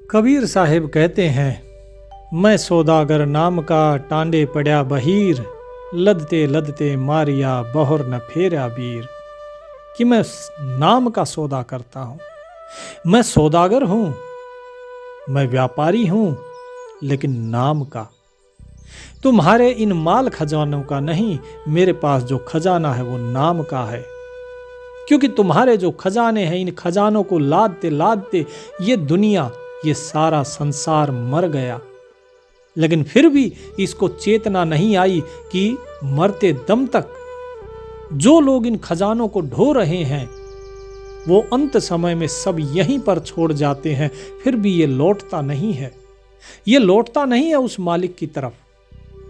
कबीर साहिब कहते हैं, मैं सौदागर नाम का टांडे पड़ा बहीर, लदते लदते मारिया बहुर न फेरा बीर। कि मैं नाम का सौदा करता हूँ, मैं सौदागर हूँ, मैं व्यापारी हूँ, लेकिन नाम का। तुम्हारे इन माल खजानों का नहीं, मेरे पास जो खजाना है वो नाम का है। क्योंकि तुम्हारे जो खजाने हैं, इन खजानों को लादते लादते ये दुनिया, ये सारा संसार मर गया, लेकिन फिर भी इसको चेतना नहीं आई कि मरते दम तक जो लोग इन खजानों को ढो रहे हैं वो अंत समय में सब यहीं पर छोड़ जाते हैं। फिर भी ये लौटता नहीं है, ये लौटता नहीं है उस मालिक की तरफ,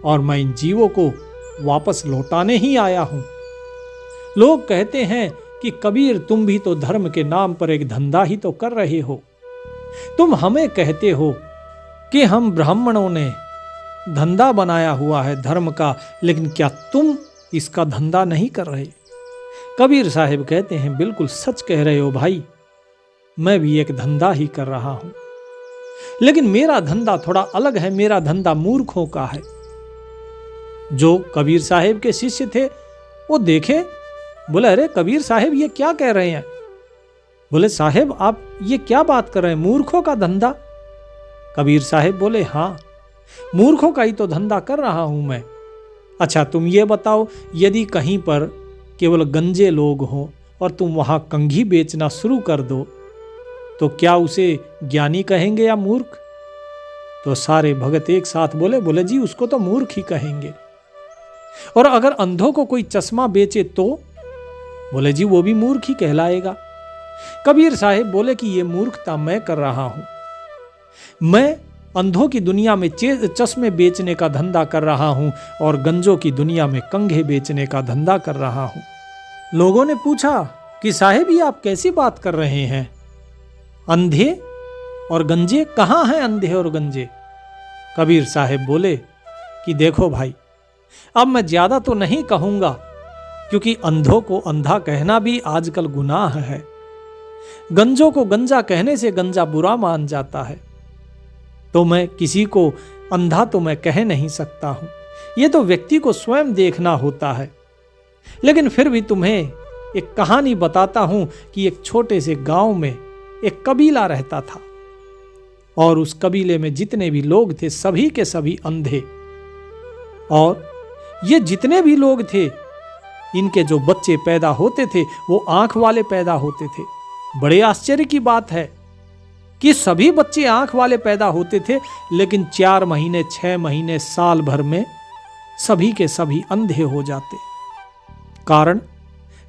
और मैं इन जीवों को वापस लौटाने ही आया हूं। लोग कहते हैं कि कबीर तुम भी तो धर्म के नाम पर एक धंधा ही तो कर रहे हो। तुम हमें कहते हो कि हम ब्राह्मणों ने धंधा बनाया हुआ है धर्म का, लेकिन क्या तुम इसका धंधा नहीं कर रहे? कबीर साहिब कहते हैं, बिल्कुल सच कह रहे हो भाई, मैं भी एक धंधा ही कर रहा हूं, लेकिन मेरा धंधा थोड़ा अलग है। मेरा धंधा मूर्खों का है। जो कबीर साहिब के शिष्य थे वो देखे, बोले अरे कबीर साहिब ये क्या कह रहे हैं? बोले साहिब आप ये क्या बात कर रहे हैं, मूर्खों का धंधा? कबीर साहिब बोले हाँ, मूर्खों का ही तो धंधा कर रहा हूं मैं। अच्छा तुम ये बताओ, यदि कहीं पर केवल गंजे लोग हों और तुम वहां कंघी बेचना शुरू कर दो, तो क्या उसे ज्ञानी कहेंगे या मूर्ख? तो सारे भगत एक साथ बोले जी उसको तो मूर्ख ही कहेंगे। और अगर अंधों को कोई चश्मा बेचे तो? बोले जी वो भी मूर्ख ही कहलाएगा। कबीर साहिब बोले कि ये मूर्खता मैं कर रहा हूं, मैं अंधों की दुनिया में चश्मे बेचने का धंधा कर रहा हूं और गंजों की दुनिया में कंघे बेचने का धंधा कर रहा हूं। लोगों ने पूछा कि साहिब ये आप कैसी बात कर रहे हैं, अंधे और गंजे कहां हैं? अंधे और गंजे? कबीर साहिब बोले कि देखो भाई, अब मैं ज्यादा तो नहीं कहूंगा, क्योंकि अंधों को अंधा कहना भी आजकल गुनाह है। गंजों को गंजा कहने से गंजा बुरा मान जाता है, तो मैं किसी को अंधा तो मैं कह नहीं सकता हूं। यह तो व्यक्ति को स्वयं देखना होता है। लेकिन फिर भी तुम्हें एक कहानी बताता हूं कि एक छोटे से गांव में एक कबीला रहता था, और उस कबीले में जितने भी लोग थे सभी के सभी अंधे, और ये जितने भी लोग थे इनके जो बच्चे पैदा होते थे वो आंख वाले पैदा होते थे। बड़े आश्चर्य की बात है कि सभी बच्चे आंख वाले पैदा होते थे, लेकिन 4 महीने 6 महीने साल भर में सभी के सभी अंधे हो जाते।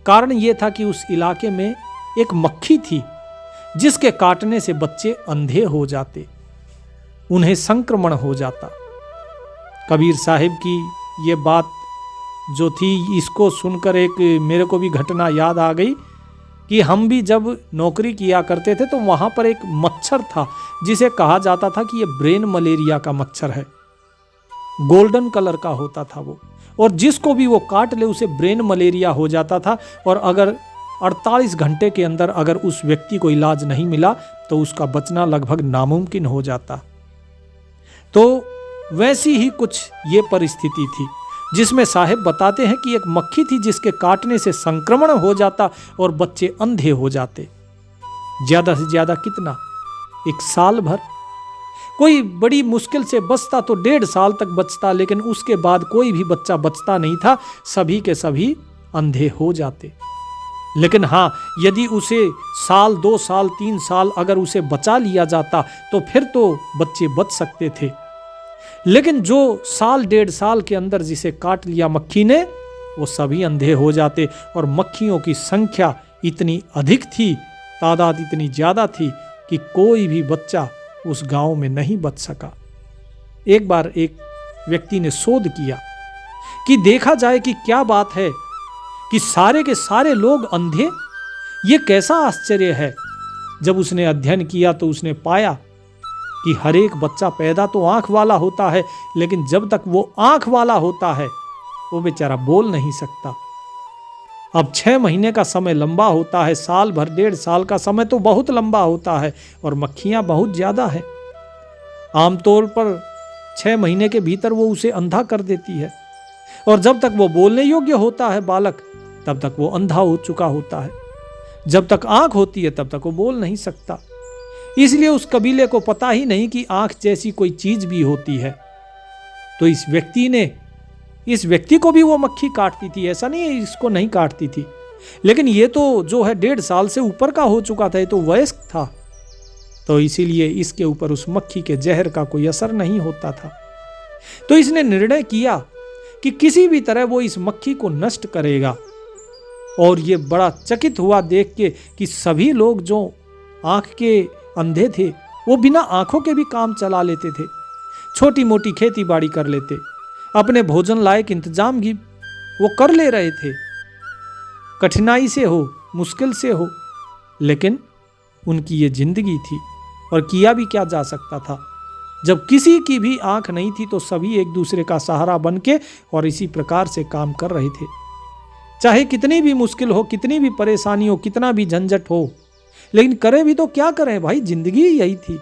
कारण यह था कि उस इलाके में एक मक्खी थी जिसके काटने से बच्चे अंधे हो जाते, उन्हें संक्रमण हो जाता। कबीर साहिब की ये बात जो थी, इसको सुनकर एक मेरे को भी घटना याद आ गई कि हम भी जब नौकरी किया करते थे तो वहां पर एक मच्छर था जिसे कहा जाता था कि ये ब्रेन मलेरिया का मच्छर है। गोल्डन कलर का होता था वो, और जिसको भी वो काट ले उसे ब्रेन मलेरिया हो जाता था, और अगर 48 घंटे के अंदर अगर उस व्यक्ति को इलाज नहीं मिला तो उसका बचना लगभग नामुमकिन हो जाता। तो वैसी ही कुछ ये परिस्थिति थी जिसमें साहिब बताते हैं कि एक मक्खी थी जिसके काटने से संक्रमण हो जाता और बच्चे अंधे हो जाते। ज्यादा से ज्यादा कितना, 1 साल भर। कोई बड़ी मुश्किल से बचता तो 1.5 साल तक बचता, लेकिन उसके बाद कोई भी बच्चा बचता नहीं था, सभी के सभी अंधे हो जाते। लेकिन हाँ, यदि उसे 1 साल 2 साल 3 साल अगर उसे बचा लिया जाता तो फिर तो बच्चे बच सकते थे। लेकिन जो 1 साल 1.5 साल के अंदर जिसे काट लिया मक्खी ने, वो सभी अंधे हो जाते। और मक्खियों की संख्या इतनी अधिक थी, तादाद इतनी ज्यादा थी कि कोई भी बच्चा उस गांव में नहीं बच सका। एक बार एक व्यक्ति ने शोध किया कि देखा जाए कि क्या बात है कि सारे के सारे लोग अंधे, ये कैसा आश्चर्य है। जब उसने अध्ययन किया तो उसने पाया कि हर एक बच्चा पैदा तो आंख वाला होता है, लेकिन जब तक वो आंख वाला होता है वो बेचारा बोल नहीं सकता। अब 6 महीने का समय लंबा होता है, साल भर 1.5 साल का समय तो बहुत लंबा होता है, और मक्खियां बहुत ज्यादा है। आमतौर पर 6 महीने के भीतर वो उसे अंधा कर देती है, और जब तक वो बोलने योग्य होता है बालक, तब तक वो अंधा हो चुका होता है। जब तक आंख होती है तब तक वो बोल नहीं सकता। इसलिए उस कबीले को पता ही नहीं कि आंख जैसी कोई चीज भी होती है। तो इस व्यक्ति को भी वो मक्खी काटती थी, ऐसा नहीं है इसको नहीं काटती थी, लेकिन ये तो जो है 1.5 साल से ऊपर का हो चुका था, ये तो वयस्क था, तो इसीलिए इसके ऊपर उस मक्खी के जहर का कोई असर नहीं होता था। तो इसने निर्णय किया कि किसी भी तरह वो इस मक्खी को नष्ट करेगा। और ये बड़ा चकित हुआ देख के कि सभी लोग जो आंख के अंधे थे वो बिना आंखों के भी काम चला लेते थे, छोटी मोटी खेती बाड़ी कर लेते, अपने भोजन लायक इंतजाम भी वो कर ले रहे थे, कठिनाई से हो मुश्किल से हो, लेकिन उनकी ये जिंदगी थी और किया भी क्या जा सकता था। जब किसी की भी आंख नहीं थी तो सभी एक दूसरे का सहारा बन के और इसी प्रकार से काम कर रहे थे। चाहे कितनी भी मुश्किल हो, कितनी भी परेशानी हो, कितना भी झंझट हो, लेकिन करें भी तो क्या करें भाई, जिंदगी यही थी।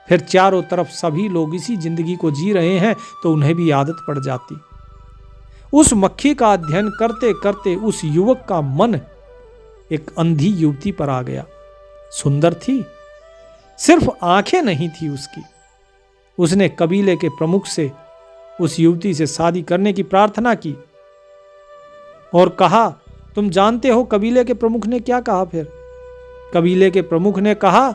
फिर चारों तरफ सभी लोग इसी जिंदगी को जी रहे हैं तो उन्हें भी आदत पड़ जाती। उस मक्खी का अध्ययन करते करते उस युवक का मन एक अंधी युवती पर आ गया। सुंदर थी, सिर्फ आंखें नहीं थी उसकी। उसने कबीले के प्रमुख से उस युवती से शादी करने की प्रार्थना की और कहा, तुम जानते हो कबीले के प्रमुख ने क्या कहा? फिर कबीले के प्रमुख ने कहा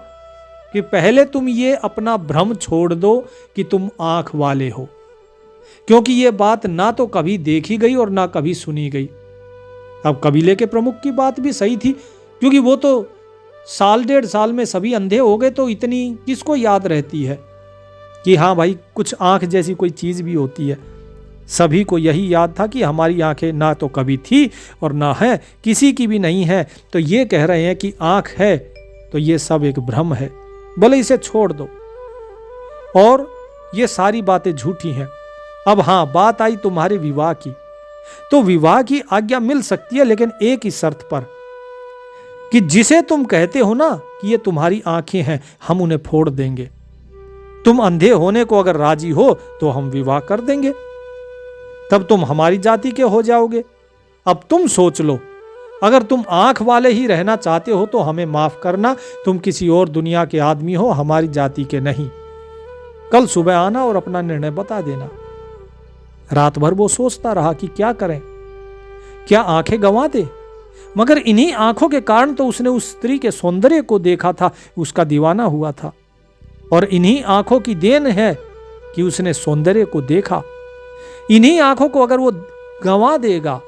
कि पहले तुम ये अपना भ्रम छोड़ दो कि तुम आंख वाले हो, क्योंकि ये बात ना तो कभी देखी गई और ना कभी सुनी गई। अब कबीले के प्रमुख की बात भी सही थी, क्योंकि वो तो 1.5 साल में सभी अंधे हो गए, तो इतनी किसको याद रहती है कि हाँ भाई कुछ आंख जैसी कोई चीज भी होती है। सभी को यही याद था कि हमारी आंखें ना तो कभी थी और ना है, किसी की भी नहीं है। तो ये कह रहे हैं कि आंख है तो ये सब एक भ्रम है, बोले इसे छोड़ दो और ये सारी बातें झूठी हैं। अब हाँ, बात आई तुम्हारे विवाह की, तो विवाह की आज्ञा मिल सकती है, लेकिन एक ही शर्त पर कि जिसे तुम कहते हो ना कि ये तुम्हारी आंखें हैं, हम उन्हें फोड़ देंगे। तुम अंधे होने को अगर राजी हो तो हम विवाह कर देंगे, तब तुम हमारी जाति के हो जाओगे। अब तुम सोच लो, अगर तुम आंख वाले ही रहना चाहते हो तो हमें माफ करना, तुम किसी और दुनिया के आदमी हो, हमारी जाति के नहीं। कल सुबह आना और अपना निर्णय बता देना। रात भर वो सोचता रहा कि क्या करें, क्या आंखें गंवा दे, मगर इन्हीं आंखों के कारण तो उसने उस स्त्री के सौंदर्य को देखा था, उसका दीवाना हुआ था। और इन्हीं आंखों की देन है कि उसने सौंदर्य को देखा। इन्हीं आंखों को अगर वो गंवा देगा,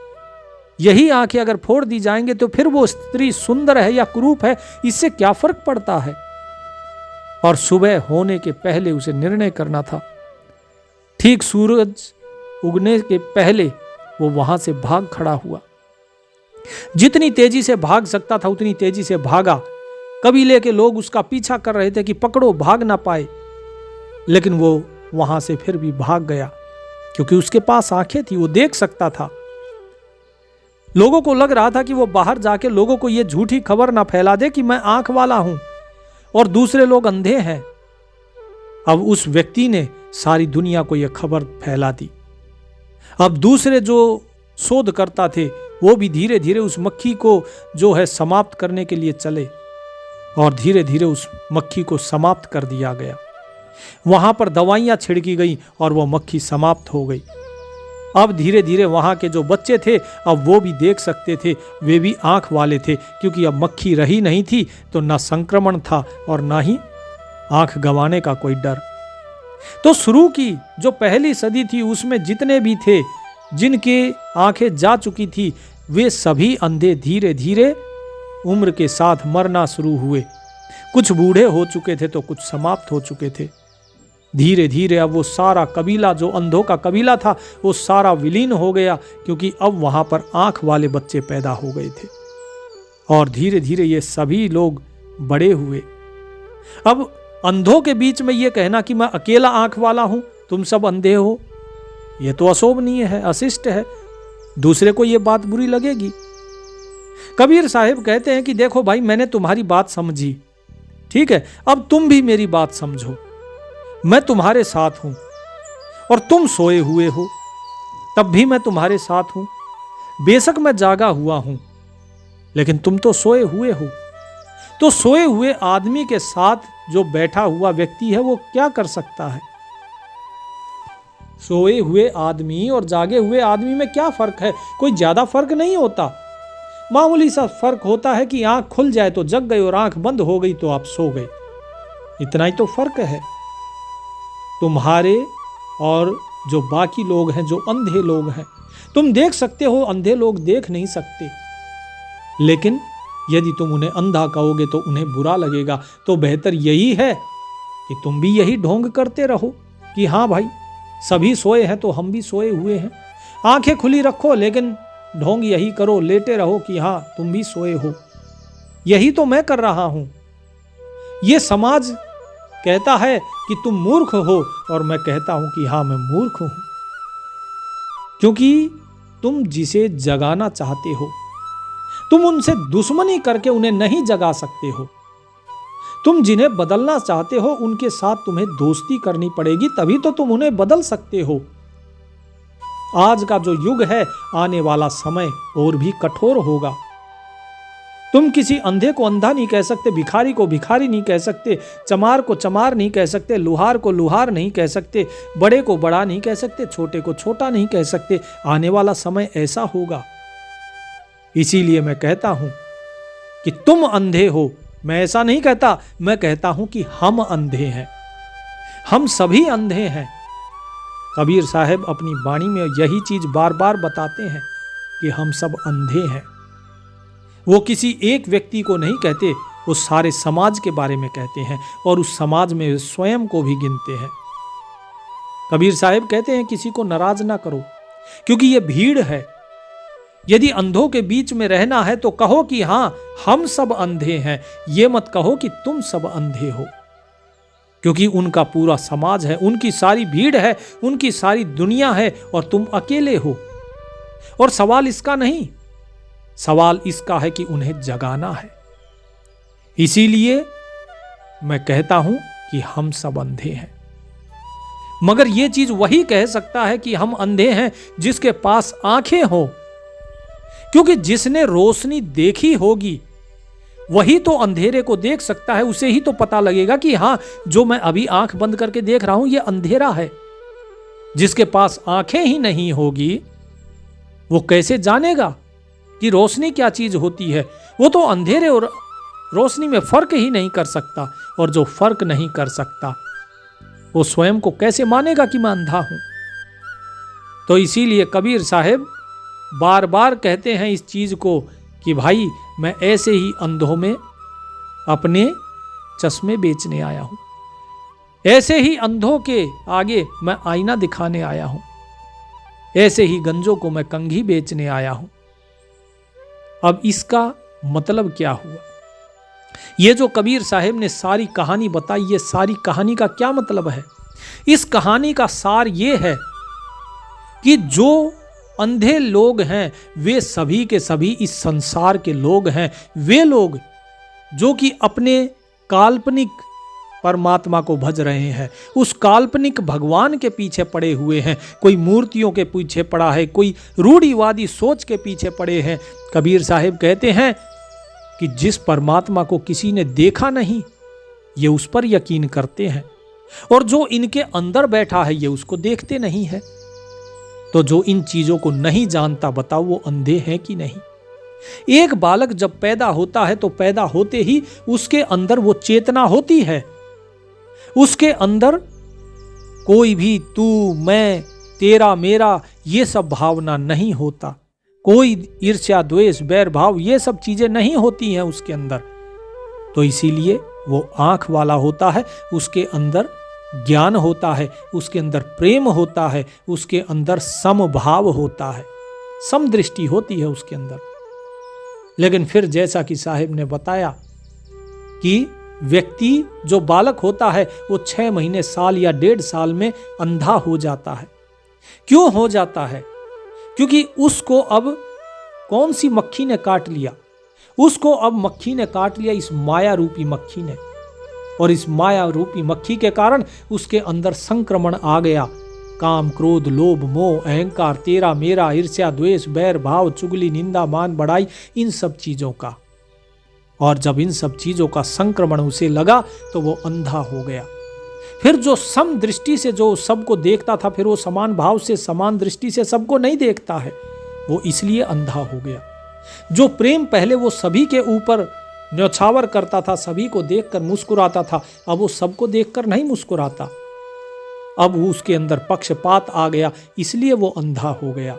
यही आंखें अगर फोड़ दी जाएंगे, तो फिर वो स्त्री सुंदर है या कुरूप है, इससे क्या फर्क पड़ता है। और सुबह होने के पहले उसे निर्णय करना था। ठीक सूरज उगने के पहले वो वहां से भाग खड़ा हुआ। जितनी तेजी से भाग सकता था उतनी तेजी से भागा। कबीले के लोग उसका पीछा कर रहे थे कि पकड़ो, भाग ना पाए, लेकिन वो वहां से फिर भी भाग गया, क्योंकि उसके पास आंखें थी, वो देख सकता था। लोगों को लग रहा था कि वो बाहर जाके लोगों को ये झूठी खबर ना फैला दे कि मैं आंख वाला हूं और दूसरे लोग अंधे हैं। अब उस व्यक्ति ने सारी दुनिया को यह खबर फैला दी। अब दूसरे जो शोधकर्ता थे वो भी धीरे धीरे उस मक्खी को जो है समाप्त करने के लिए चले, और धीरे धीरे उस मक्खी को समाप्त कर दिया गया। वहां पर दवाइयां छिड़की गई और वो मक्खी समाप्त हो गई। अब धीरे धीरे वहां के जो बच्चे थे अब वो भी देख सकते थे, वे भी आंख वाले थे, क्योंकि अब मक्खी रही नहीं थी तो ना संक्रमण था और ना ही आंख गंवाने का कोई डर। तो शुरू की जो पहली सदी थी उसमें जितने भी थे जिनके आंखें जा चुकी थी, वे सभी अंधे धीरे धीरे उम्र के साथ मरना शुरू हुए। कुछ बूढ़े हो चुके थे तो कुछ समाप्त हो चुके थे। धीरे धीरे अब वो सारा कबीला जो अंधों का कबीला था वो सारा विलीन हो गया, क्योंकि अब वहां पर आंख वाले बच्चे पैदा हो गए थे। और धीरे धीरे ये सभी लोग बड़े हुए। अब अंधों के बीच में ये कहना कि मैं अकेला आंख वाला हूं, तुम सब अंधे हो, ये तो अशोभनीय है, अशिष्ट है, दूसरे को ये बात बुरी लगेगी। कबीर साहिब कहते हैं कि देखो भाई, मैंने तुम्हारी बात समझी, ठीक है, अब तुम भी मेरी बात समझो। मैं तुम्हारे साथ हूं और तुम सोए हुए हो, तब भी मैं तुम्हारे साथ हूं। बेशक मैं जागा हुआ हूं, लेकिन तुम तो सोए हुए हो। तो सोए हुए आदमी के साथ जो बैठा हुआ व्यक्ति है वो क्या कर सकता है? सोए हुए आदमी और जागे हुए आदमी में क्या फर्क है? कोई ज्यादा फर्क नहीं होता। मामूली सा फर्क होता है कि आंख खुल जाए तो जग गए और आंख बंद हो गई तो आप सो गए। इतना ही तो फर्क है तुम्हारे और जो बाकी लोग हैं, जो अंधे लोग हैं। तुम देख सकते हो, अंधे लोग देख नहीं सकते, लेकिन यदि तुम उन्हें अंधा कहोगे तो उन्हें बुरा लगेगा। तो बेहतर यही है कि तुम भी यही ढोंग करते रहो कि हाँ भाई, सभी सोए हैं तो हम भी सोए हुए हैं। आंखें खुली रखो, लेकिन ढोंग यही करो, लेटे रहो कि हाँ तुम भी सोए हो। यही तो मैं कर रहा हूं। ये समाज कहता है कि तुम मूर्ख हो, और मैं कहता हूं कि हाँ मैं मूर्ख हूं, क्योंकि तुम जिसे जगाना चाहते हो, तुम उनसे दुश्मनी करके उन्हें नहीं जगा सकते हो। तुम जिन्हें बदलना चाहते हो उनके साथ तुम्हें दोस्ती करनी पड़ेगी, तभी तो तुम उन्हें बदल सकते हो। आज का जो युग है, आने वाला समय और भी कठोर होगा। तुम किसी अंधे को अंधा नहीं कह सकते, भिखारी को भिखारी नहीं कह सकते, चमार को चमार नहीं कह सकते, लुहार को लुहार नहीं कह सकते, बड़े को बड़ा नहीं कह सकते, छोटे को छोटा नहीं कह सकते। आने वाला समय ऐसा होगा। इसीलिए मैं कहता हूं कि तुम अंधे हो। मैं ऐसा नहीं कहता, मैं कहता हूं कि हम अंधे हैं। हम सभी अंधे हैं। कबीर साहब अपनी वाणी में यही चीज बार बार बताते हैं कि हम सब अंधे हैं। वो किसी एक व्यक्ति को नहीं कहते, वो सारे समाज के बारे में कहते हैं, और उस समाज में स्वयं को भी गिनते हैं। कबीर साहब कहते हैं किसी को नाराज ना करो, क्योंकि ये भीड़ है। यदि अंधों के बीच में रहना है तो कहो कि हाँ हम सब अंधे हैं, ये मत कहो कि तुम सब अंधे हो, क्योंकि उनका पूरा समाज है, उनकी सारी भीड़ है, उनकी सारी दुनिया है, और तुम अकेले हो। और सवाल इसका नहीं, सवाल इसका है कि उन्हें जगाना है। इसीलिए मैं कहता हूं कि हम सब अंधे हैं। मगर यह चीज वही कह सकता है कि हम अंधे हैं जिसके पास आंखें हो, क्योंकि जिसने रोशनी देखी होगी वही तो अंधेरे को देख सकता है। उसे ही तो पता लगेगा कि हाँ, जो मैं अभी आंख बंद करके देख रहा हूं यह अंधेरा है। जिसके पास आंखें ही नहीं होगी वो कैसे जानेगा कि रोशनी क्या चीज होती है? वो तो अंधेरे और रोशनी में फर्क ही नहीं कर सकता, और जो फर्क नहीं कर सकता वो स्वयं को कैसे मानेगा कि मैं अंधा हूं? तो इसीलिए कबीर साहब बार बार कहते हैं इस चीज को कि भाई मैं ऐसे ही अंधों में अपने चश्मे बेचने आया हूं, ऐसे ही अंधों के आगे मैं आईना दिखाने आया हूं, ऐसे ही गंजों को मैं कंघी बेचने आया हूं। अब इसका मतलब क्या हुआ? ये जो कबीर साहब ने सारी कहानी बताई, ये सारी कहानी का क्या मतलब है? इस कहानी का सार ये है कि जो अंधे लोग हैं वे सभी के सभी इस संसार के लोग हैं। वे लोग जो कि अपने काल्पनिक परमात्मा को भज रहे हैं, उस काल्पनिक भगवान के पीछे पड़े हुए हैं। कोई मूर्तियों के पीछे पड़ा है, कोई रूढ़िवादी सोच के पीछे पड़े हैं। कबीर साहब कहते हैं कि जिस परमात्मा को किसी ने देखा नहीं, ये उस पर यकीन करते हैं, और जो इनके अंदर बैठा है ये उसको देखते नहीं है। तो जो इन चीजों को नहीं जानता, बताओ वो अंधे हैं कि नहीं? एक बालक जब पैदा होता है तो पैदा होते ही उसके अंदर वो चेतना होती है। उसके अंदर कोई भी तू मैं तेरा मेरा ये सब भावना नहीं होता। कोई ईर्ष्या द्वेष बैर भाव ये सब चीजें नहीं होती हैं उसके अंदर। तो इसीलिए वो आंख वाला होता है, उसके अंदर ज्ञान होता है, उसके अंदर प्रेम होता है, उसके अंदर समभाव होता है, समदृष्टि होती है उसके अंदर। लेकिन फिर जैसा कि साहिब ने बताया कि व्यक्ति जो बालक होता है वो 6 महीने, साल या 1.5 साल में अंधा हो जाता है। क्यों हो जाता है? क्योंकि उसको अब कौन सी मक्खी ने काट लिया? उसको अब मक्खी ने काट लिया, इस माया रूपी मक्खी ने। और इस माया रूपी मक्खी के कारण उसके अंदर संक्रमण आ गया। काम, क्रोध, लोभ, मोह, अहंकार, तेरा मेरा, ईर्ष्या, द्वेष, बैर भाव, चुगली, निंदा, मान बढ़ाई, इन सब चीजों का। और जब इन सब चीजों का संक्रमण उसे लगा तो वो अंधा हो गया। फिर जो सम दृष्टि से जो सबको देखता था, फिर वो समान भाव से, समान दृष्टि से सबको नहीं देखता है, वो इसलिए अंधा हो गया। जो प्रेम पहले वो सभी के ऊपर न्यौछावर करता था, सभी को देखकर मुस्कुराता था, अब वो सबको देखकर नहीं मुस्कुराता। अब उसके अंदर पक्षपात आ गया, इसलिए वो अंधा हो गया।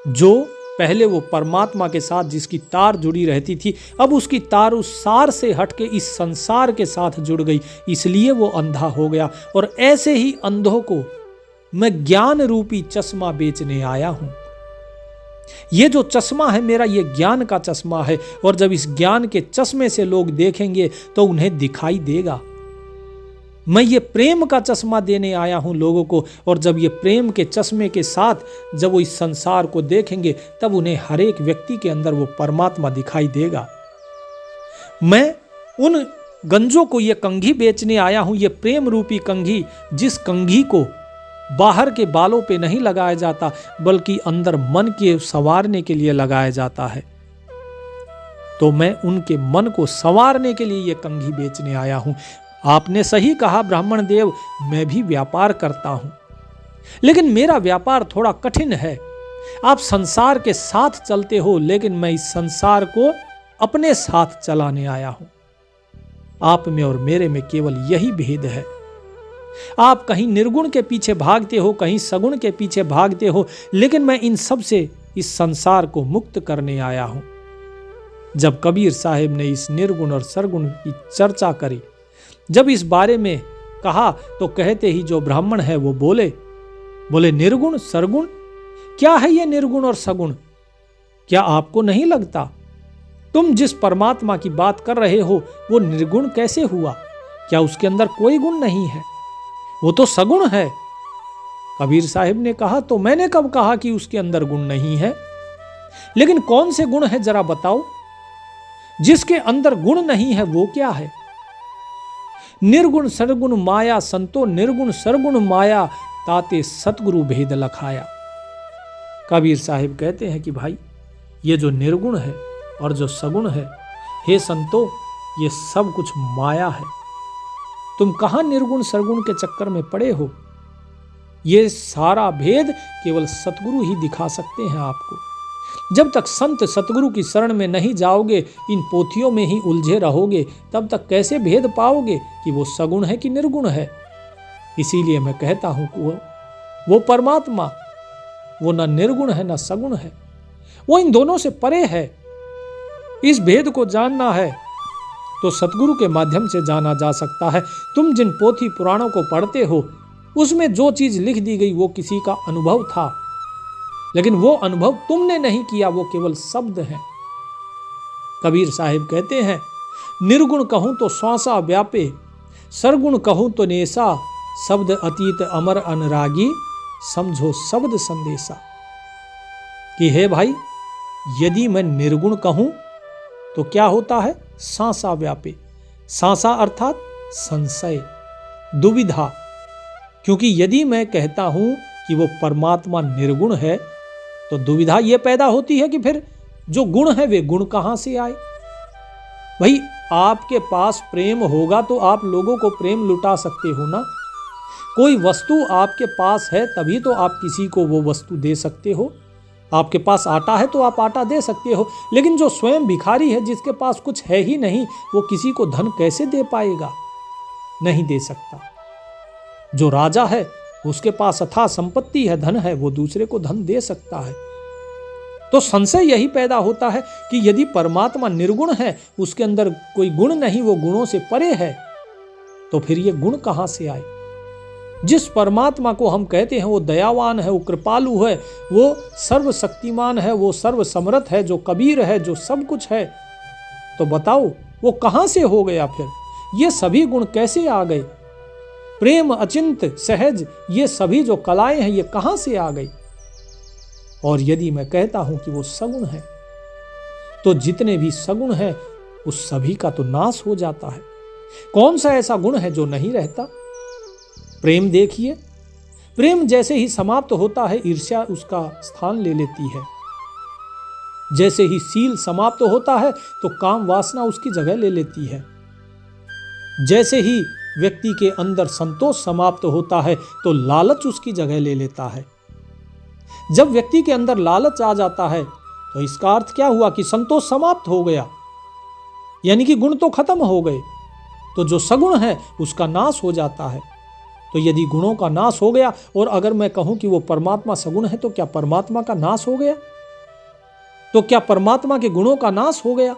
जो पहले वो परमात्मा के साथ जिसकी तार जुड़ी रहती थी, अब उसकी तार उस सार से हटके इस संसार के साथ जुड़ गई, इसलिए वो अंधा हो गया। और ऐसे ही अंधों को मैं ज्ञान रूपी चश्मा बेचने आया हूं। ये जो चश्मा है मेरा, ये ज्ञान का चश्मा है। और जब इस ज्ञान के चश्मे से लोग देखेंगे तो उन्हें दिखाई देगा। मैं ये प्रेम का चश्मा देने आया हूं लोगों को। और जब ये प्रेम के चश्मे के साथ जब वो इस संसार को देखेंगे, तब उन्हें हर एक व्यक्ति के अंदर वो परमात्मा दिखाई देगा। मैं उन गंजों को ये कंघी बेचने आया हूं, ये प्रेम रूपी कंघी, जिस कंघी को बाहर के बालों पे नहीं लगाया जाता, बल्कि अंदर मन के संवारने के लिए लगाया जाता है। तो मैं उनके मन को संवारने के लिए ये कंघी बेचने आया हूं। आपने सही कहा ब्राह्मण देव, मैं भी व्यापार करता हूं, लेकिन मेरा व्यापार थोड़ा कठिन है। आप संसार के साथ चलते हो, लेकिन मैं इस संसार को अपने साथ चलाने आया हूं। आप में और मेरे में केवल यही भेद है। आप कहीं निर्गुण के पीछे भागते हो, कहीं सगुण के पीछे भागते हो, लेकिन मैं इन सब से इस संसार को मुक्त करने आया हूं। जब कबीर साहिब ने इस निर्गुण और सरगुण की चर्चा करी, जब इस बारे में कहा, तो कहते ही जो ब्राह्मण है वो बोले निर्गुण सरगुण, क्या है ये निर्गुण और सगुण? क्या आपको नहीं लगता तुम जिस परमात्मा की बात कर रहे हो वो निर्गुण कैसे हुआ? क्या उसके अंदर कोई गुण नहीं है? वो तो सगुण है। कबीर साहिब ने कहा, तो मैंने कब कहा कि उसके अंदर गुण नहीं है? लेकिन कौन से गुण है जरा बताओ। जिसके अंदर गुण नहीं है वो क्या है? निर्गुण सरगुण माया संतो, निर्गुण सरगुण माया ताते सतगुरु भेद लखाया। कबीर साहिब कहते हैं कि भाई, ये जो निर्गुण है और जो सगुण है, हे संतो, ये सब कुछ माया है। तुम कहां निर्गुण सरगुण के चक्कर में पड़े हो? ये सारा भेद केवल सतगुरु ही दिखा सकते हैं आपको। जब तक संत सतगुरु की शरण में नहीं जाओगे, इन पोथियों में ही उलझे रहोगे, तब तक कैसे भेद पाओगे कि वो सगुण है कि निर्गुण है? इसीलिए मैं कहता हूं कि वो परमात्मा, वो न निर्गुण है न सगुण है, वो इन दोनों से परे है। इस भेद को जानना है तो सतगुरु के माध्यम से जाना जा सकता है। तुम जिन पोथी पुराणों को पढ़ते हो, उसमें जो चीज लिख दी गई वो किसी का अनुभव था, लेकिन वो अनुभव तुमने नहीं किया, वो केवल शब्द हैं। कबीर साहिब कहते हैं, निर्गुण कहूं तो श्वासा व्यापे, सरगुण कहूं तो नेसा, शब्द अतीत अमर अनुरागी, समझो शब्द संदेशा। कि हे भाई, यदि मैं निर्गुण कहूं तो क्या होता है? सांसा व्यापे। सांसा अर्थात संशय, दुविधा। क्योंकि यदि मैं कहता हूं कि वो परमात्मा निर्गुण है, तो दुविधा यह पैदा होती है कि फिर जो गुण है वे गुण कहां से आए? भाई, आपके पास प्रेम होगा तो आप लोगों को प्रेम लुटा सकते हो ना। कोई वस्तु आपके पास है तभी तो आप किसी को वो वस्तु दे सकते हो। आपके पास आटा है तो आप आटा दे सकते हो, लेकिन जो स्वयं भिखारी है, जिसके पास कुछ है ही नहीं, वो किसी को धन कैसे दे पाएगा? नहीं दे सकता। जो राजा है, उसके पास अथाह संपत्ति है, धन है, वो दूसरे को धन दे सकता है। तो संशय यही पैदा होता है कि यदि परमात्मा निर्गुण है, उसके अंदर कोई गुण नहीं, वो गुणों से परे है, तो फिर ये गुण कहां से आए? जिस परमात्मा को हम कहते हैं वो दयावान है, वो कृपालु है, वो सर्वशक्तिमान है, वो सर्वसमर्थ है, जो कबीर है, जो सब कुछ है, तो बताओ वो कहां से हो गया? फिर ये सभी गुण कैसे आ गए? प्रेम, अचिंत, सहज, ये सभी जो कलाएं हैं, ये कहां से आ गई? और यदि मैं कहता हूं कि वो सगुण है, तो जितने भी सगुण हैं उस सभी का तो नाश हो जाता है। कौन सा ऐसा गुण है जो नहीं रहता? प्रेम देखिए, प्रेम जैसे ही समाप्त होता है ईर्ष्या उसका स्थान ले लेती है। जैसे ही शील समाप्त होता है तो काम वासना उसकी जगह ले लेती है। जैसे ही व्यक्ति के अंदर संतोष समाप्त होता है तो लालच उसकी जगह ले लेता है। जब व्यक्ति के अंदर लालच आ जाता है तो इसका अर्थ क्या हुआ कि संतोष समाप्त हो गया, यानी कि गुण तो खत्म हो गए। तो जो सगुण है उसका नाश हो जाता है। तो यदि गुणों का नाश हो गया और अगर मैं कहूं कि वो परमात्मा सगुण है, तो क्या परमात्मा का नाश हो गया? तो क्या परमात्मा के गुणों का नाश हो गया?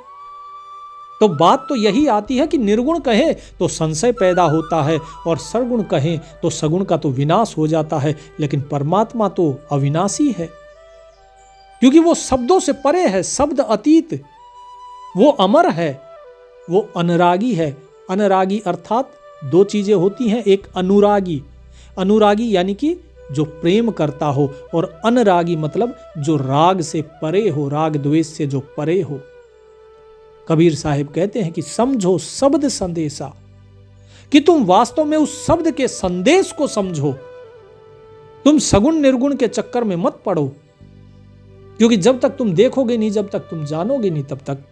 तो बात तो यही आती है कि निर्गुण कहे तो संशय पैदा होता है और सरगुण कहे तो सगुण का तो विनाश हो जाता है। लेकिन परमात्मा तो अविनाशी है, क्योंकि वो शब्दों से परे है, शब्द अतीत। वो अमर है, वो अनुरागी है। अनुरागी अर्थात दो चीजें होती हैं, एक अनुरागी, अनुरागी यानी कि जो प्रेम करता हो, और अनुरागी मतलब जो राग से परे हो, राग द्वेष से जो परे हो। कबीर साहिब कहते हैं कि समझो शब्द संदेशा, कि तुम वास्तव में उस शब्द के संदेश को समझो। तुम सगुण निर्गुण के चक्कर में मत पड़ो, क्योंकि जब तक तुम देखोगे नहीं, जब तक तुम जानोगे नहीं, तब तक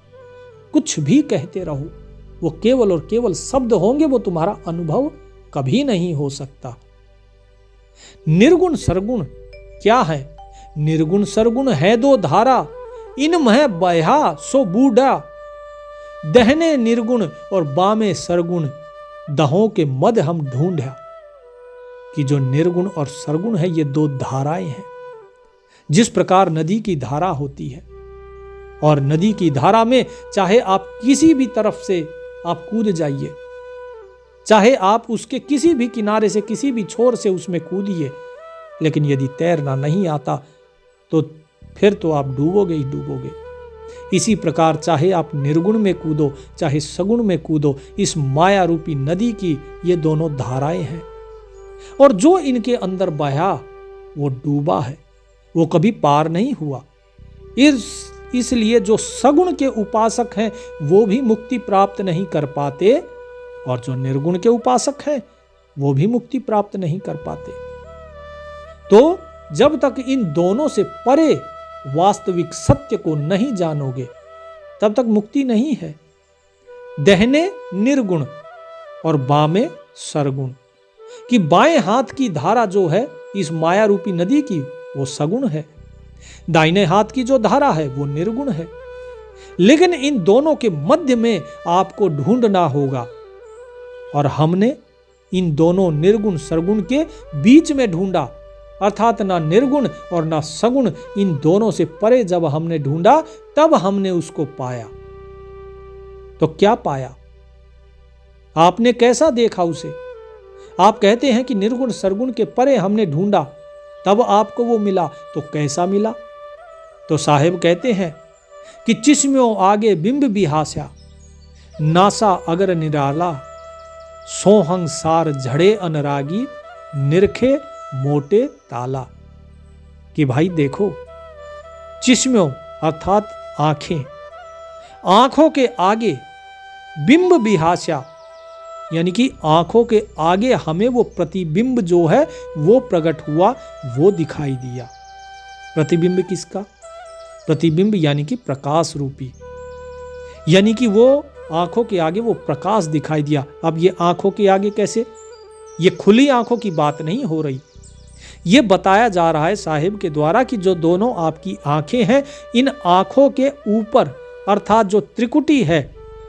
कुछ भी कहते रहो। वो केवल और केवल शब्द होंगे, वो तुम्हारा अनुभव कभी नहीं हो सकता। निर्गुण सरगुण क्या है? निर्गुण सरगुण है दो धारा, इनमें बहा सो बूढ़ा। दहने निर्गुण और बामे सरगुण, दहों के मद हम ढूंढा। कि जो निर्गुण और सरगुण है ये दो धाराएं हैं। जिस प्रकार नदी की धारा होती है, और नदी की धारा में चाहे आप किसी भी तरफ से आप कूद जाइए, चाहे आप उसके किसी भी किनारे से, किसी भी छोर से उसमें कूदिए, लेकिन यदि तैरना नहीं आता तो फिर तो आप डूबोगे ही डूबोगे। इसी प्रकार चाहे आप निर्गुण में कूदो, चाहे सगुण में कूदो, इस माया रूपी नदी की ये दोनों धाराएं हैं। और जो इनके अंदर बहा वो डूबा है, वो कभी पार नहीं हुआ। इसलिए जो सगुण के उपासक हैं वो भी मुक्ति प्राप्त नहीं कर पाते, और जो निर्गुण के उपासक हैं वो भी मुक्ति प्राप्त नहीं कर पाते। तो जब तक इन दोनों से परे वास्तविक सत्य को नहीं जानोगे, तब तक मुक्ति नहीं है। दहने निर्गुण और बामे सरगुण, कि बाएं हाथ की धारा जो है इस माया रूपी नदी की वो सगुण है, दाहिने हाथ की जो धारा है वो निर्गुण है। लेकिन इन दोनों के मध्य में आपको ढूंढना होगा, और हमने इन दोनों निर्गुण सरगुण के बीच में ढूंढा, अर्थात ना निर्गुण और ना सगुण, इन दोनों से परे जब हमने ढूंढा तब हमने उसको पाया। तो क्या पाया? आपने कैसा देखा उसे? आप कहते हैं कि निर्गुण सरगुण के परे हमने ढूंढा तब आपको वो मिला, तो कैसा मिला? तो साहिब कहते हैं कि चिस्म्यों आगे बिंब बिहास्या, नासा अगर निराला, सोहंग सार झड़े अनरागी, निरखे मोटे ताला। कि भाई देखो, चिस्म्यों अर्थात आंखें, आंखों के आगे बिंब बिहास्या, यानी कि आंखों के आगे हमें वो प्रतिबिंब जो है वो प्रकट हुआ, वो दिखाई दिया। प्रतिबिंब किसका? प्रतिबिंब यानी कि प्रकाश रूपी, यानी कि वो आंखों के आगे वो प्रकाश दिखाई दिया। अब ये आंखों के आगे कैसे? ये खुली आंखों की बात नहीं हो रही, ये बताया जा रहा है साहिब के द्वारा कि जो दोनों आपकी आंखें हैं, इन आंखों के ऊपर अर्थात जो त्रिकुटी है,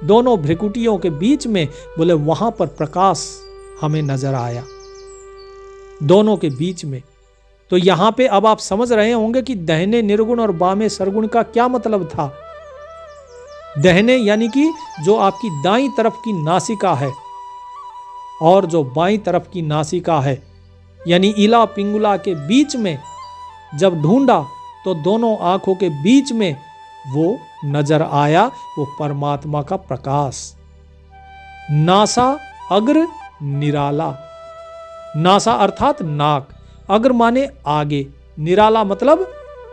दोनों भ्रिकुटियों के बीच में, बोले वहां पर प्रकाश हमें नजर आया, दोनों के बीच में। तो यहां पे अब आप समझ रहे होंगे कि दहने निर्गुण और बामे सरगुण का क्या मतलब था। दहने यानी कि जो आपकी दाईं तरफ की नासिका है, और जो बाईं तरफ की नासिका है, यानी इला पिंगुला के बीच में जब ढूंढा तो दोनों आंखों के बीच में वो नजर आया, वो परमात्मा का प्रकाश। नासा अग्र निराला, नासा अर्थात नाक, अग्र माने आगे, निराला मतलब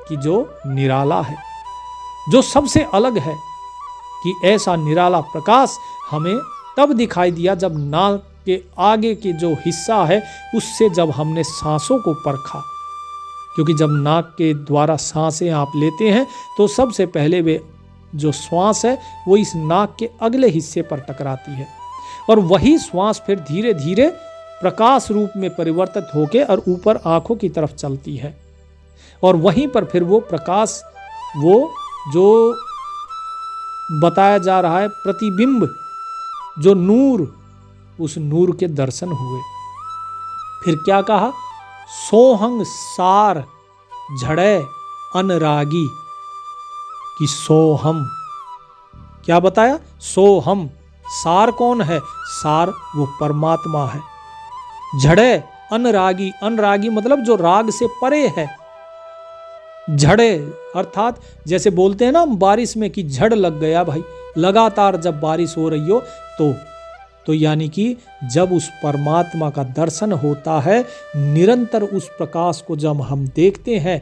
कि जो निराला है, जो सबसे अलग है, कि ऐसा निराला प्रकाश हमें तब दिखाई दिया जब नाक के आगे के जो हिस्सा है उससे जब हमने सांसों को परखा। क्योंकि जब नाक के द्वारा सांसें आप लेते हैं तो सबसे पहले वे जो श्वास है वो इस नाक के अगले हिस्से पर टकराती है और वही श्वास फिर धीरे धीरे प्रकाश रूप में परिवर्तित होकर और ऊपर आंखों की तरफ चलती है और वहीं पर फिर वो प्रकाश, वो जो बताया जा रहा है प्रतिबिंब, जो नूर, उस नूर के दर्शन हुए। फिर क्या कहा? सोहंग सार झड़े अनरागी कि सोहम। क्या बताया? सोहम। सार कौन है? सार वो परमात्मा है। झड़े अनरागी, अनरागी मतलब जो राग से परे है। झड़े अर्थात जैसे बोलते हैं ना बारिश में कि झड़ लग गया भाई, लगातार जब बारिश हो रही हो तो यानी कि जब उस परमात्मा का दर्शन होता है, निरंतर उस प्रकाश को जब हम देखते हैं,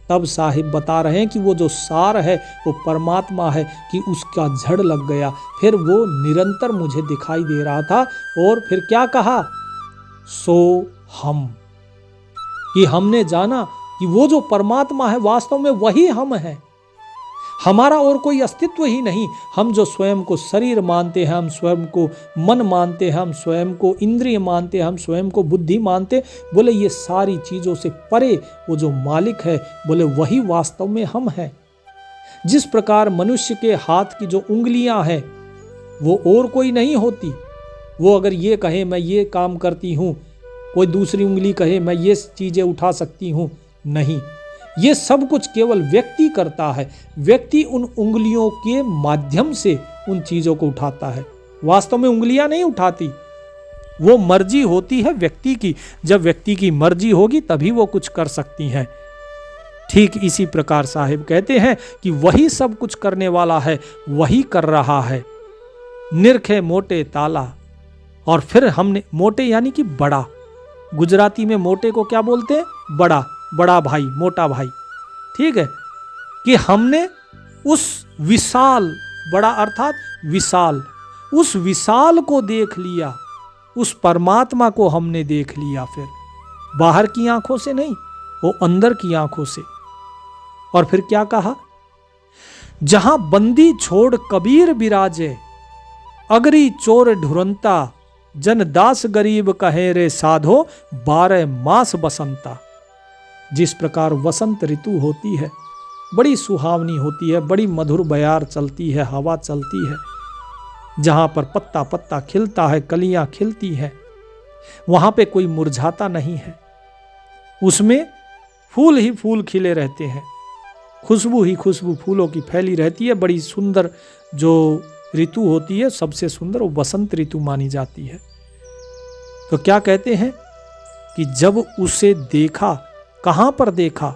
तब साहिब बता रहे हैं कि वो जो सार है वो परमात्मा है कि उसका झड़ लग गया। फिर वो निरंतर मुझे दिखाई दे रहा था और फिर क्या कहा? सो हम, कि हमने जाना कि वो जो परमात्मा है वास्तव में वही हम हैं, हमारा और कोई अस्तित्व ही नहीं। हम जो स्वयं को शरीर मानते हैं, हम स्वयं को मन मानते हैं, हम स्वयं को इंद्रिय मानते हैं, हम स्वयं को बुद्धि मानते, बोले ये सारी चीज़ों से परे वो जो मालिक है, बोले वही वास्तव में हम हैं। जिस प्रकार मनुष्य के हाथ की जो उंगलियां हैं वो और कोई नहीं होती, वो अगर ये कहे मैं ये काम करती हूँ, कोई दूसरी उंगली कहे मैं ये चीज़ें उठा सकती हूँ, नहीं, ये सब कुछ केवल व्यक्ति करता है। व्यक्ति उन उंगलियों के माध्यम से उन चीज़ों को उठाता है, वास्तव में उंगलियां नहीं उठाती। वो मर्जी होती है व्यक्ति की, जब व्यक्ति की मर्जी होगी तभी वो कुछ कर सकती हैं। ठीक इसी प्रकार साहिब कहते हैं कि वही सब कुछ करने वाला है, वही कर रहा है। निरखे मोटे ताला, और फिर हमने, मोटे यानी कि बड़ा, गुजराती में मोटे को क्या बोलते हैं? बड़ा, बड़ा भाई, मोटा भाई, ठीक है, कि हमने उस विशाल, बड़ा अर्थात विशाल, उस विशाल को देख लिया, उस परमात्मा को हमने देख लिया। फिर बाहर की आंखों से नहीं, वो अंदर की आंखों से। और फिर क्या कहा? जहां बंदी छोड़ कबीर विराजे, अगरी चोर ढुरंता, जन दास गरीब कहे रे साधो, 12 मास बसंता। जिस प्रकार वसंत ऋतु होती है, बड़ी सुहावनी होती है, बड़ी मधुर बयार चलती है, हवा चलती है, जहाँ पर पत्ता पत्ता खिलता है, कलियाँ खिलती हैं, वहाँ पे कोई मुरझाता नहीं है, उसमें फूल ही फूल खिले रहते हैं, खुशबू ही खुशबू फूलों की फैली रहती है। बड़ी सुंदर जो ऋतु होती है, सबसे सुंदर वो वसंत ऋतु मानी जाती है। तो क्या कहते हैं कि जब उसे देखा, कहाँ पर देखा?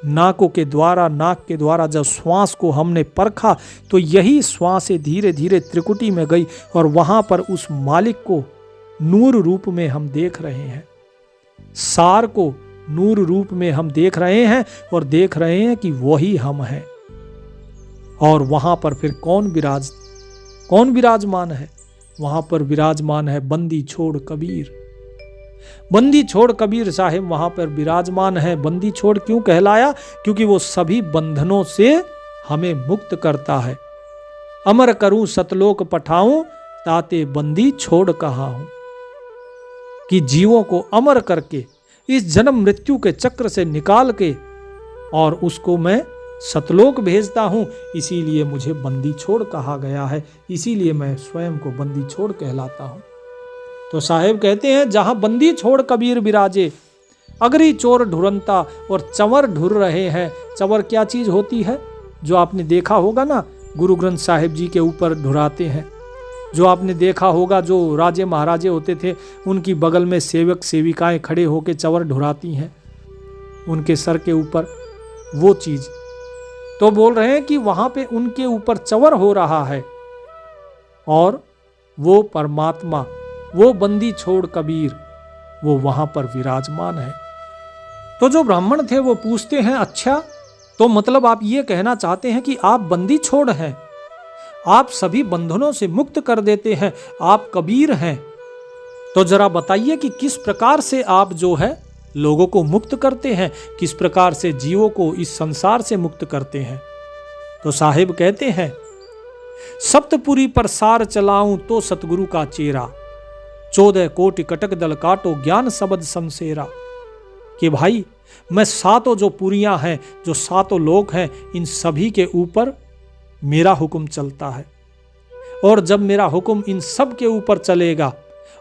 नाकों के द्वारा, नाक के द्वारा जब श्वास को हमने परखा तो यही श्वासें धीरे धीरे त्रिकुटी में गई और वहां पर उस मालिक को नूर रूप में हम देख रहे हैं, सार को नूर रूप में हम देख रहे हैं और देख रहे हैं कि वही हम हैं। और वहां पर फिर कौन विराजमान है? वहां पर विराजमान है बंदी छोड़ कबीर। बंदी छोड़ कबीर साहिब वहां पर विराजमान है। बंदी छोड़ क्यों कहलाया? क्योंकि वो सभी बंधनों से हमें मुक्त करता है। अमर करूं सतलोक पठाऊं, ताते बंदी छोड़ कहा हूं, कि जीवों को अमर करके इस जन्म मृत्यु के चक्र से निकाल के और उसको मैं सतलोक भेजता हूं, इसीलिए मुझे बंदी छोड़ कहा गया है, इसीलिए मैं स्वयं को बंदी छोड़ कहलाता हूं। तो साहेब कहते हैं जहां बंदी छोड़ कबीर विराजे, अगरी चोर ढुरंता, और चंवर ढुर रहे हैं। चंवर क्या चीज होती है? जो आपने देखा होगा ना, गुरु ग्रंथ साहिब जी के ऊपर ढुराते हैं। जो आपने देखा होगा, जो राजे महाराजे होते थे, उनकी बगल में सेवक सेविकाएं खड़े होकर चंवर ढुराती हैं उनके सर के ऊपर, वो चीज। तो बोल रहे हैं कि वहां पे उनके ऊपर चंवर हो रहा है और वो परमात्मा, वो बंदी छोड़ कबीर, वो वहां पर विराजमान है। तो जो ब्राह्मण थे वो पूछते हैं, अच्छा तो मतलब आप ये कहना चाहते हैं कि आप बंदी छोड़ हैं? आप सभी बंधनों से मुक्त कर देते हैं, आप कबीर हैं। तो जरा बताइए कि किस प्रकार से आप जो है लोगों को मुक्त करते हैं, किस प्रकार से जीवों को इस संसार से मुक्त करते हैं। तो साहिब कहते हैं, सप्तपुरी पर सार चलाऊं तो सतगुरु का चेरा, 14 कोटि कटक दल काटो ज्ञान शब्द समसेरा। कि भाई मैं सातों जो पुरियां हैं, जो सातों लोक हैं, इन सभी के ऊपर मेरा हुक्म चलता है। और जब मेरा हुक्म इन सब के ऊपर चलेगा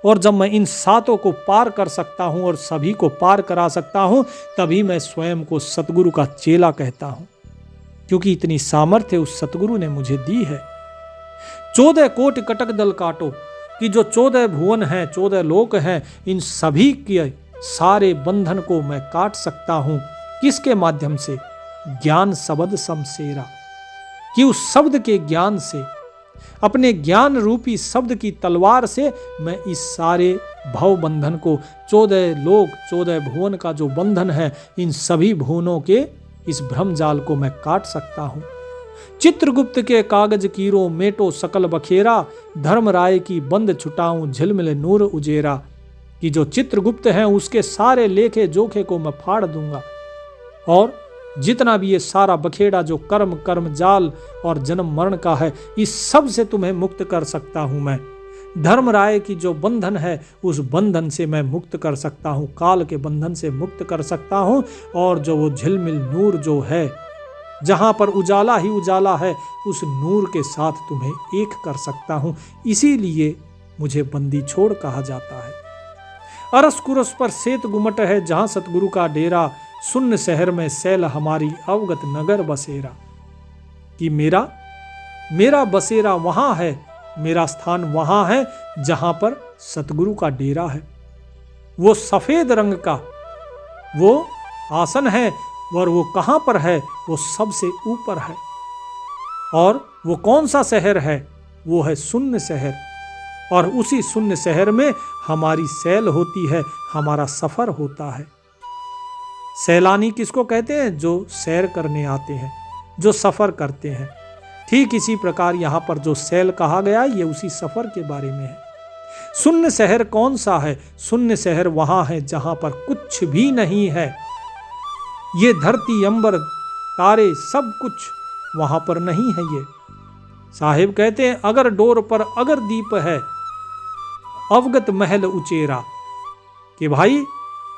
और जब मैं इन सातों को पार कर सकता हूं और सभी को पार करा सकता हूं, तभी मैं स्वयं को सतगुरु का चेला कहता हूं, क्योंकि इतनी सामर्थ्य उस सतगुरु ने मुझे दी है। 14 कोटि कटक दल काटो, कि जो 14 भुवन हैं, 14 लोक हैं, इन सभी के सारे बंधन को मैं काट सकता हूं। किसके माध्यम से? ज्ञान शब्द समसेरा, कि उस शब्द के ज्ञान से, अपने ज्ञान रूपी शब्द की तलवार से मैं इस सारे भव बंधन को, 14 लोक 14 भुवन का जो बंधन है, इन सभी भुवनों के इस भ्रमजाल को मैं काट सकता हूं। चित्रगुप्त के कागज कीरो मेटो सकल बखेरा, धर्मराय की बंद छुटाऊं झिलमिल नूर उजेरा। कि जो चित्रगुप्त हैं उसके सारे लेखे जोखे को मैं फाड़ दूंगा, और जितना भी ये सारा बखेड़ा जो कर्म जाल और जन्म मरण का है, इस सब से तुम्हें मुक्त कर सकता हूं मैं। धर्मराय की जो बंधन है, उस बंधन से मैं मुक्त कर सकता हूं, काल के बंधन से मुक्त कर सकता हूं। और जो वो झिलमिल नूर जो है, जहां पर उजाला ही उजाला है, उस नूर के साथ तुम्हें एक कर सकता हूं। इसीलिए मुझे बंदी छोड़ कहा जाता है। अरस कुरस पर सेत गुमट है, जहां सतगुरु का डेरा, सुन्न शहर में सैल हमारी अवगत नगर बसेरा। कि मेरा बसेरा वहां है, मेरा स्थान वहां है जहां पर सतगुरु का डेरा है। वो सफेद रंग का वो आसन है, और वो कहां पर है? वो सबसे ऊपर है। और वो कौन सा शहर है? वो है शून्य शहर। और उसी शून्य शहर में हमारी सैल होती है, हमारा सफर होता है। सैलानी किसको कहते हैं? जो सैर करने आते हैं, जो सफर करते हैं। ठीक इसी प्रकार यहाँ पर जो सैल कहा गया, ये उसी सफर के बारे में है। शून्य शहर कौन सा है? शून्य शहर वहां है जहां पर कुछ भी नहीं है। ये धरती अंबर तारे सब कुछ वहां पर नहीं है। ये साहिब कहते हैं, अगर डोर पर अगर दीप है, अवगत महल उचेरा। कि भाई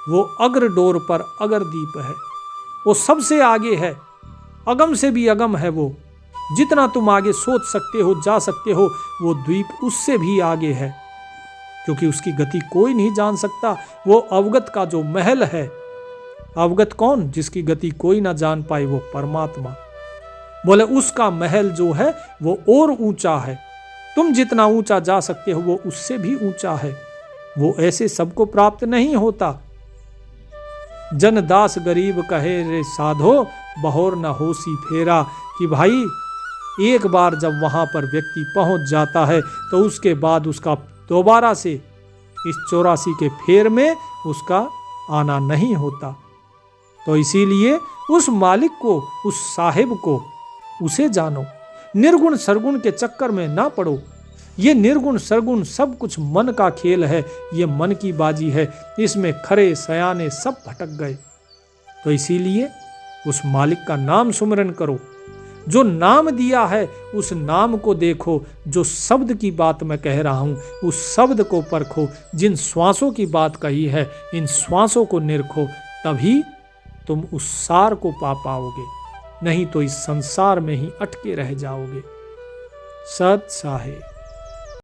वो अग्र डोर पर अगर दीप है, वो सबसे आगे है, अगम से भी अगम है। वो जितना तुम आगे सोच सकते हो, जा सकते हो, वो द्वीप उससे भी आगे है, क्योंकि उसकी गति कोई नहीं जान सकता। वो अवगत का जो महल है, अवगत कौन? जिसकी गति कोई ना जान पाए, वो परमात्मा। बोले उसका महल जो है वो और ऊंचा है, तुम जितना ऊंचा जा सकते हो वो उससे भी ऊंचा है। वो ऐसे सबको प्राप्त नहीं होता। जन दास गरीब कहे रे साधो, बहोर न होसी फेरा। कि भाई एक बार जब वहां पर व्यक्ति पहुंच जाता है, तो उसके बाद उसका दोबारा से इस 84 के फेर में उसका आना नहीं होता। तो इसीलिए उस मालिक को, उस साहिब को, उसे जानो। निर्गुण सरगुण के चक्कर में ना पड़ो। ये निर्गुण सरगुण सब कुछ मन का खेल है, ये मन की बाजी है। इसमें खरे सयाने सब भटक गए। तो इसीलिए उस मालिक का नाम सुमरन करो। जो नाम दिया है उस नाम को देखो। जो शब्द की बात मैं कह रहा हूं, उस शब्द को परखो। जिन श्वासों की बात कही है, इन श्वासों को निरखो। तभी तुम उस सार को पा पाओगे, नहीं तो इस संसार में ही अटके रह जाओगे। सत साहिब।